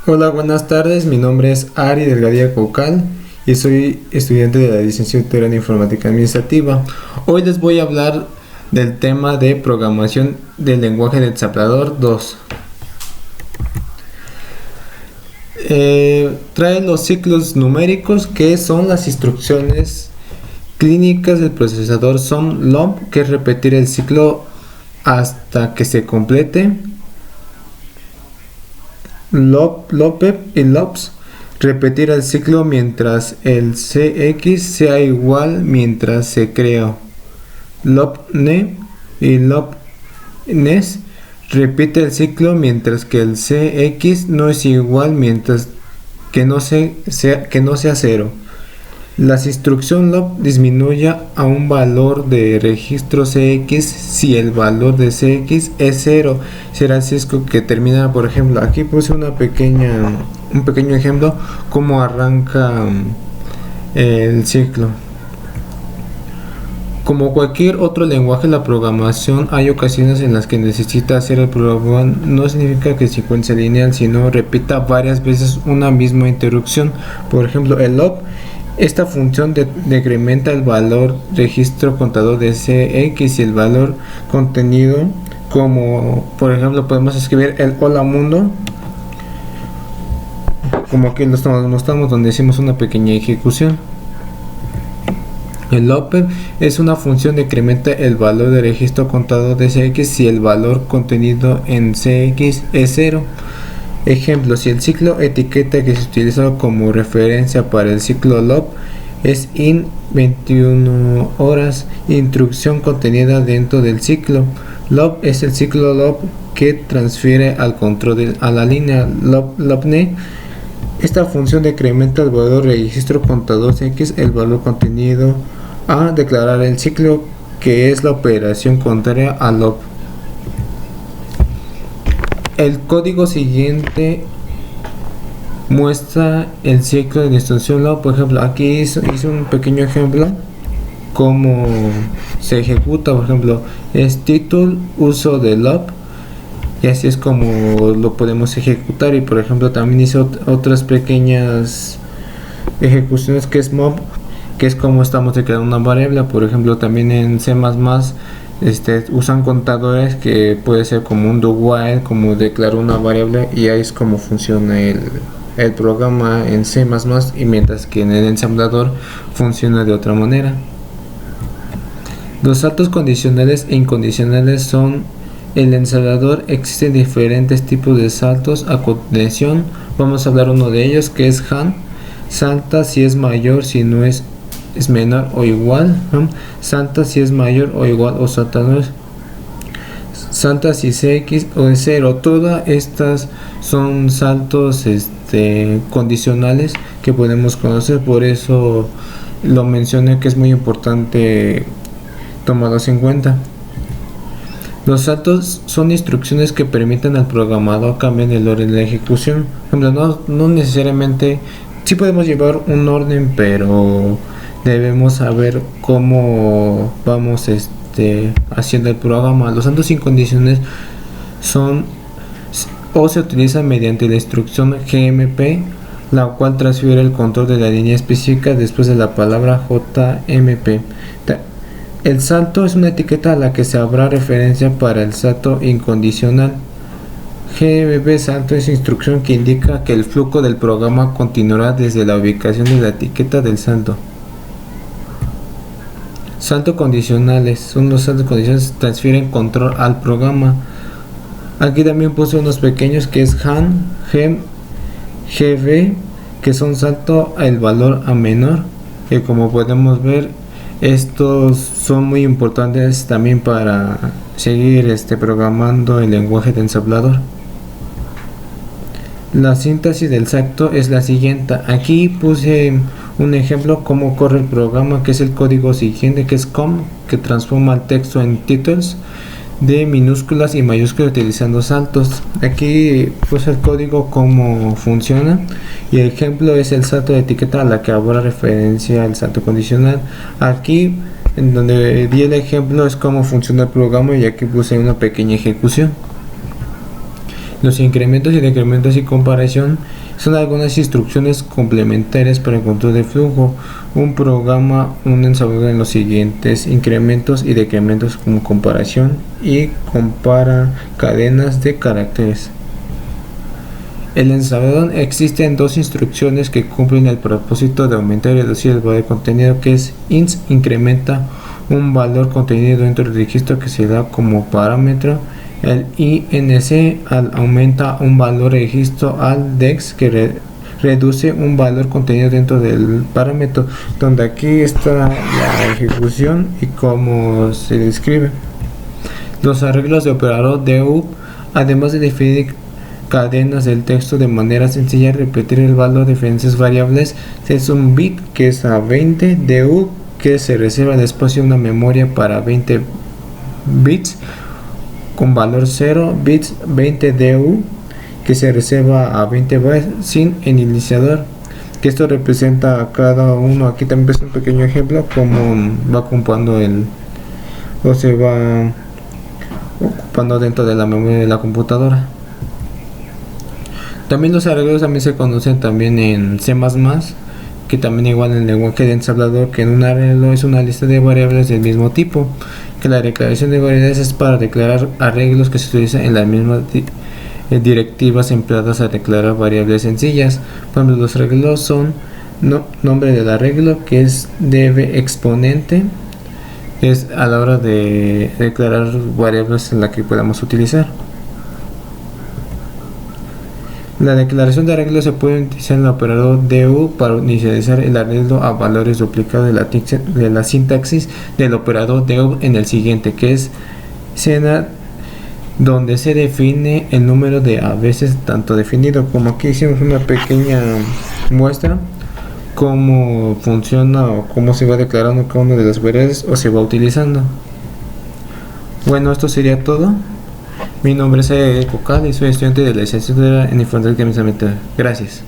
Hola, buenas tardes. Mi nombre es Ari Delgadía Cocal y soy estudiante de la licenciatura en Informática Administrativa. Hoy les voy a hablar del tema de programación del lenguaje de ensamblador 2. Trae los ciclos numéricos, que son las instrucciones clínicas del procesador SUM LOP, que es repetir el ciclo hasta que se complete. LOPEP y LOPS, repetir el ciclo mientras el CX sea igual mientras se crea. LOPNE y LOPNES, repite el ciclo mientras que el CX no es igual mientras que no sea cero. La instrucción LOP disminuye a un valor de registro CX si el valor de CX es 0. Será el cisco que termina, por ejemplo, aquí puse un pequeño ejemplo cómo arranca el ciclo. Como cualquier otro lenguaje, la programación hay ocasiones en las que necesita hacer el programa. No significa que secuencia lineal, sino repita varias veces una misma interrupción. Por ejemplo, el LOP, esta función decrementa el valor registro contador de CX y el valor contenido, como por ejemplo podemos escribir el hola mundo, como aquí lo estamos donde hicimos una pequeña ejecución. El LOPEP es una función que decrementa el valor de registro contador de CX si el valor contenido en CX es 0. Ejemplo, si el ciclo etiqueta que se utiliza como referencia para el ciclo LOP es IN 21 horas, instrucción contenida dentro del ciclo. LOP es el ciclo LOP que transfiere al control a la línea LOPNE. Esta función decrementa el valor registro contador CX, el valor contenido a declarar el ciclo, que es la operación contraria a LOP. El código siguiente muestra el ciclo de la instrucción LOP. Por ejemplo, aquí hice un pequeño ejemplo cómo se ejecuta. Por ejemplo, es title, uso de LOP, y así es como lo podemos ejecutar. Y por ejemplo también hice otras pequeñas ejecuciones, que es mob, que es como estamos declarando una variable. Por ejemplo, también en C++ usan contadores, que puede ser como un do while, como declarar una variable, y ahí es como funciona el programa en C++, y mientras que en el ensamblador funciona de otra manera. Los saltos condicionales e incondicionales son el ensamblador. Existen diferentes tipos de saltos. A continuación vamos a hablar uno de ellos, que es HAN. Salta si es mayor, si no es menor o igual. Salta si es mayor o igual, o salta no es. Salta si CX o es 0. Todas estas son saltos condicionales que podemos conocer, por eso lo mencioné, que es muy importante tomarlos en cuenta. Los saltos son instrucciones que permiten al programador cambiar el orden de la ejecución. Por ejemplo, no necesariamente, sí podemos llevar un orden, pero debemos saber cómo vamos haciendo el programa. Los saltos sin condiciones se utilizan mediante la instrucción GMP, la cual transfiere el control de la línea específica después de la palabra JMP. El salto es una etiqueta a la que se habrá referencia para el salto incondicional. GMP salto es instrucción que indica que el flujo del programa continuará desde la ubicación de la etiqueta del salto. Saltos condicionales son los saltos condicionales que transfieren control al programa. Aquí también puse unos pequeños, que es HAN, GEM, GB, que son salto al valor a menor, que como podemos ver, estos son muy importantes también para seguir programando el lenguaje de ensamblador. La síntesis del salto es la siguiente. Aquí puse un ejemplo cómo corre el programa, que es el código siguiente, que es COM, que transforma el texto en titles de minúsculas y mayúsculas utilizando saltos. Aquí puse el código cómo funciona, y el ejemplo es el salto de etiqueta a la que habrá referencia al salto condicional. Aquí en donde di el ejemplo es cómo funciona el programa, y aquí puse una pequeña ejecución. Los incrementos y decrementos y comparación son algunas instrucciones complementarias para el control de flujo. Un programa un ensamblador en los siguientes incrementos y decrementos como comparación y compara cadenas de caracteres. El ensamblador existe en dos instrucciones que cumplen el propósito de aumentar y reducir el valor de contenido, que es int incrementa un valor contenido dentro del registro que se da como parámetro. El inc aumenta un valor de registro al dex que reduce un valor contenido dentro del parámetro, donde aquí está la ejecución y cómo se describe. Los arreglos de operador DEUP, además de definir cadenas del texto de manera sencilla, repetir el valor de diferentes variables, es un bit que es a 20, DEUP que se reserva el espacio en una memoria para 20 bits con valor 0 bits, 20 DU que se reserva a 20 bytes sin iniciador, que esto representa a cada uno. Aquí también es un pequeño ejemplo como va ocupando o se va ocupando dentro de la memoria de la computadora. También los arreglos también se conocen también en C++, que también igual en el lenguaje de ensamblador, que en un arreglo es una lista de variables del mismo tipo, que la declaración de variables es para declarar arreglos que se utilizan en las mismas directivas empleadas a declarar variables sencillas. Por ejemplo, los arreglos son nombre del arreglo, que es db exponente, que es a la hora de declarar variables en la que podamos utilizar. La declaración de arreglo se puede utilizar en el operador DU para inicializar el arreglo a valores duplicados de la sintaxis del operador DU en el siguiente, que es escena, donde se define el número de a veces tanto definido. Como aquí hicimos una pequeña muestra cómo funciona o cómo se va declarando cada una de las variables o se va utilizando. Bueno, esto sería todo. Mi nombre es Cocal y soy estudiante de la licenciatura en Informática y Administración. Gracias.